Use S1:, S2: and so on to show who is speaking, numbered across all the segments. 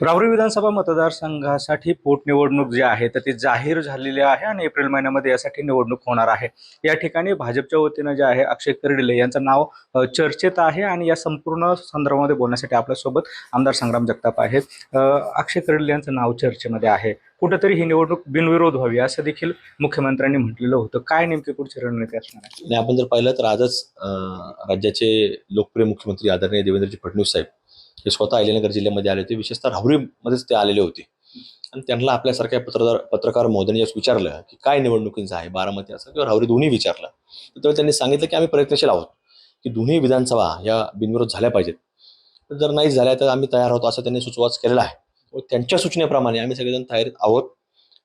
S1: राहुरी विधानसभा मतदारसंघासाठी पोटनिवडणूक जी आहे तर ती जाहीर झालेली आहे आणि एप्रिल महिन्यामध्ये यासाठी निवडणूक होणार आहे. या ठिकाणी भाजपच्या वतीनं जे आहे अक्षय कर्डिले यांचं नाव चर्चेत आहे आणि या संपूर्ण संदर्भामध्ये बोलण्यासाठी आपल्यासोबत आमदार संग्राम जगताप आहेत. अक्षय कर्डिले यांचं नाव चर्चेमध्ये आहे. कुठेतरी ही निवडणूक बिनविरोध व्हावी असं देखील मुख्यमंत्र्यांनी म्हटलेलं होतं. काय नेमकी पुढची रणनीती असणार आहे?
S2: आणि आपण जर पाहिलं तर आजच राज्याचे लोकप्रिय मुख्यमंत्री आदरणीय देवेंद्रजी फडणवीस साहेब हे स्वतः अहिल्यानगर जिल्ह्यामध्ये आले होते. विशेषतः राहुरीमध्येच ते आलेले होते आणि त्यांना आपल्यासारख्या पत्रकार महोदयांनी विचारलं की काय निवडणुकीचं आहे, बारामती असं किंवा राहुरी दोन्ही विचारलं. तर त्यांनी सांगितलं की आम्ही प्रयत्नशील आहोत की दोन्ही विधानसभा या बिनविरोध झाल्या पाहिजेत. जर नाही झाल्या तर आम्ही तयार आहोत असं त्यांनी सुचवाच केलेला आहे. त्यांच्या सूचनेप्रमाणे आम्ही सगळेजण तयार आहोत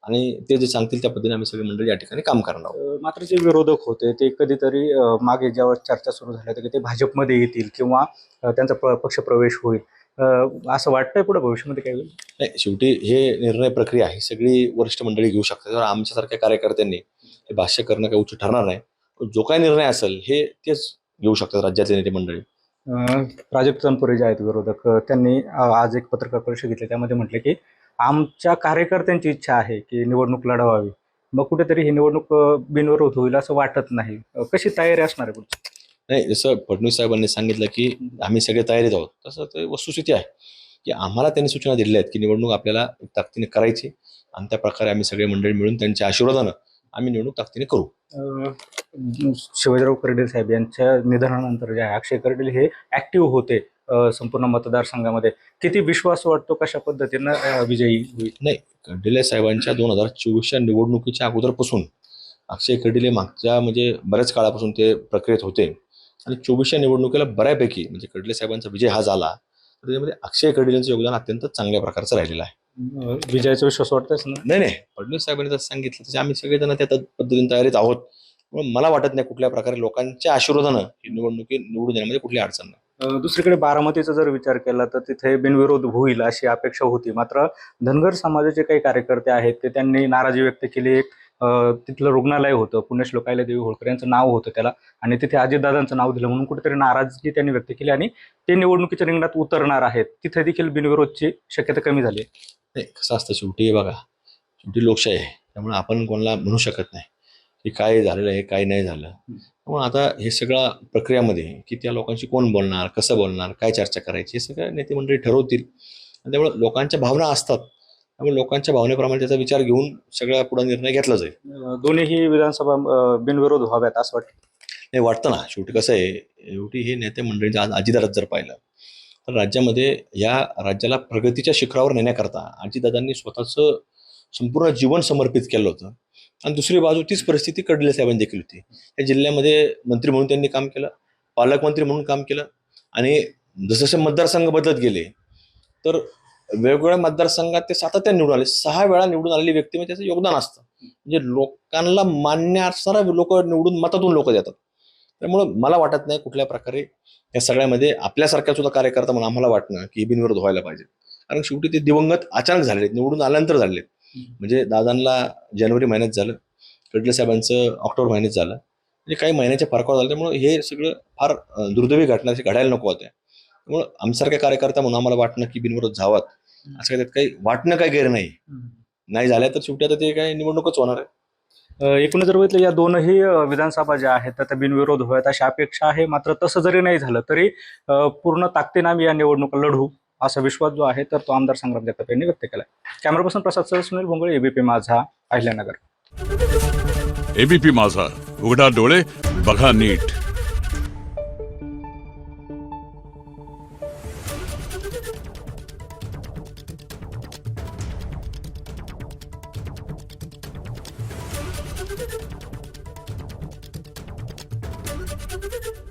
S2: आणि ते जे सांगतील त्या पद्धतीने आम्ही सगळे मंडळी या ठिकाणी काम करणार आहोत.
S1: मात्र जे विरोधक होते ते कधीतरी मागे ज्यावर चर्चा सुरू झाल्या होत्या की ते भाजपमध्ये येतील किंवा त्यांचा पक्ष प्रवेश होईल, असं वाटतंय पुढे भविष्यामध्ये काय होईल?
S2: नाही, शेवटी हे निर्णय प्रक्रिया ही सगळी वरिष्ठ मंडळी घेऊ शकतात. तर आमच्यासारख्या कार्यकर्त्यांनी हे भाष्य करणं काही उचित ठरणार नाही. जो काही निर्णय असेल हे तेच घेऊ शकतात राज्यातले नेते मंडळी.
S1: प्राजक्त तनपुरे जे आहेत विरोधक, त्यांनी आज एक पत्रकार परिषद घेतली. त्यामध्ये म्हटले की आमच्या कार्यकर्त्यांची इच्छा आहे की निवडणूक लढवावी, मग कुठेतरी ही निवडणूक बिनविरोध होईल असं वाटत नाही. कशी तयारी असणार आहे पुढची?
S2: नाही, जसं फडणवीस साहेबांनी सांगितलं की आम्ही सगळे तयारीत आहोत, तसं ते वस्तुस्थिती आहे की आम्हाला त्यांनी सूचना दिलेल्या आहेत की निवडणूक आपल्याला ताकदीने करायची आणि त्या प्रकारे आम्ही सगळे मंडळी मिळून त्यांच्या आशीर्वादानं आम्ही निवडणूक ताकदीने करू.
S1: शिवाजीराव कर्डिले साहेब यांच्या निधनानंतर जे आहे अक्षय कर्डिले हे ऍक्टिव्ह होते संपूर्ण मतदारसंघामध्ये. किती विश्वास वाटतो कशा पद्धतीनं विजयी होईल?
S2: नाही, कर्डिले साहेबांच्या 2024च्या निवडणुकीच्या अगोदरपासून अक्षय कर्डिले मागच्या बऱ्याच काळापासून ते प्रक्रियेत होते आणि 24च्या निवडणुकीला बऱ्यापैकी कर्डिले साहेबांचा विजय हा झाला. तर त्याच्यामध्ये अक्षय कर्डिलेंचं योगदान अत्यंत चांगल्या प्रकारचं राहिलेलं आहे.
S1: विजयाचा विश्वास वाटतच ना?
S2: नाही, फडणवीस साहेबांनी जसं सांगितलं तसे आम्ही सगळेजण त्या पद्धतीने तयारीत आहोत. म्हणून मला वाटत नाही कुठल्या प्रकारे लोकांच्या आशीर्वादानं ही निवडणुकी निवडून येण्यामध्ये कुठली अडचण नाही.
S1: दुसरीकडे बारामतीचा जर विचार केला तर तिथे बिनविरोध होईल अशी अपेक्षा होती. मात्र धनगर समाजाचे काही कार्यकर्ते आहेत ते त्यांनी नाराजी व्यक्त केली. तिथलं रुग्णालय होतं, पुण्यश्लोक अहिल्यादेवी होळकर यांचं नाव होतं त्याला, आणि तिथे अजितदादांचं नाव दिलं म्हणून कुठेतरी नाराजगी त्यांनी व्यक्त केली आणि ते निवडणुकीच्या रिंगणात उतरणार आहेत. तिथे देखील बिनविरोधची शक्यता कमी झाली.
S2: नाही, कसं असतं शेवटी बघा, शेवटी लोकशाही आहे, त्यामुळे आपण कोणाला म्हणू शकत नाही की काय झालेलं आहे काय नाही झालं. मग आता हे सगळ्या प्रक्रियामध्ये की त्या लोकांशी कोण बोलणार, कसं बोलणार, काय चर्चा करायची हे सगळं नेते मंडळी ठरवतील आणि त्यामुळे लोकांच्या भावना असतात. त्यामुळे लोकांच्या भावनेप्रमाणे त्याचा विचार घेऊन सगळ्या पुढे निर्णय घेतला जाईल.
S1: दोन्ही विधानसभा बिनविरोध व्हाव्यात असं वाटतं?
S2: नाही, वाटतं ना. शेवटी कसं आहे, शेवटी हे नेते मंडळींच्या आज अजितदादात जर पाहिलं तर राज्यामध्ये या राज्याला प्रगतीच्या शिखरावर नेण्याकरता अजितदादांनी स्वतःचं संपूर्ण जीवन समर्पित केलं होतं आणि दुसरी बाजू तीच परिस्थिती कर्डिले साहेबांनी देखील होती. या जिल्ह्यामध्ये मंत्री म्हणून त्यांनी काम केलं, पालकमंत्री म्हणून काम केलं आणि जसजसे मतदारसंघ बदलत गेले तर वेगवेगळ्या मतदारसंघात ते सातत्याने निवडून आले. 6 वेळा निवडून आलेली व्यक्ती म्हणजे त्याचं योगदान असतं. लोकांना मान्य असणारा लोक निवडून मतातून लोक देतात. त्यामुळं मला वाटत नाही कुठल्या प्रकारे या सगळ्यामध्ये आपल्यासारख्या सुद्धा कार्यकर्ता म्हणून आम्हाला वाटणं की बिनविरोध व्हायला पाहिजे. कारण शेवटी ते दिवंगत अचानक झालेले, निवडून आल्यानंतर झालेले. दादांना जानेवारी महिन्यात झालं, कर्डिले साहेबांचं ऑक्टोबर महिन्यात झालं, काही महिन्याच्या फरकावर झालं. त्यामुळे हे सगळं फार दुर्दैवी घटना घडायला नको होत्या. त्यामुळं आमच्यासारख्या कार्यकर्ता म्हणून आम्हाला वाटणं की बिनविरोध झावात असं त्यात काही वाटणं काही गैर नाही झाल्या तर शेवटी आता ते काही निवडणूकच होणार आहे.
S1: एकूण जर बघितलं या दोनही विधानसभा ज्या आहेत त्या बिनविरोध व्हाव्यात अशी अपेक्षा आहे. मात्र तसं जरी नाही झालं तरी पूर्ण ताकदीने आम्ही या निवडणुका लढू असा विश्वास जो आहे तर तो आमदार संग्राम जगताप यांनी व्यक्त केला. कॅमेरा पर्सन प्रसाद सर, सुनील भोंगळे, एबीपी माझा, अहिल्यानगर.
S3: एबीपी माझा, उघडा डोळे बघा नीट.
S4: Thank you.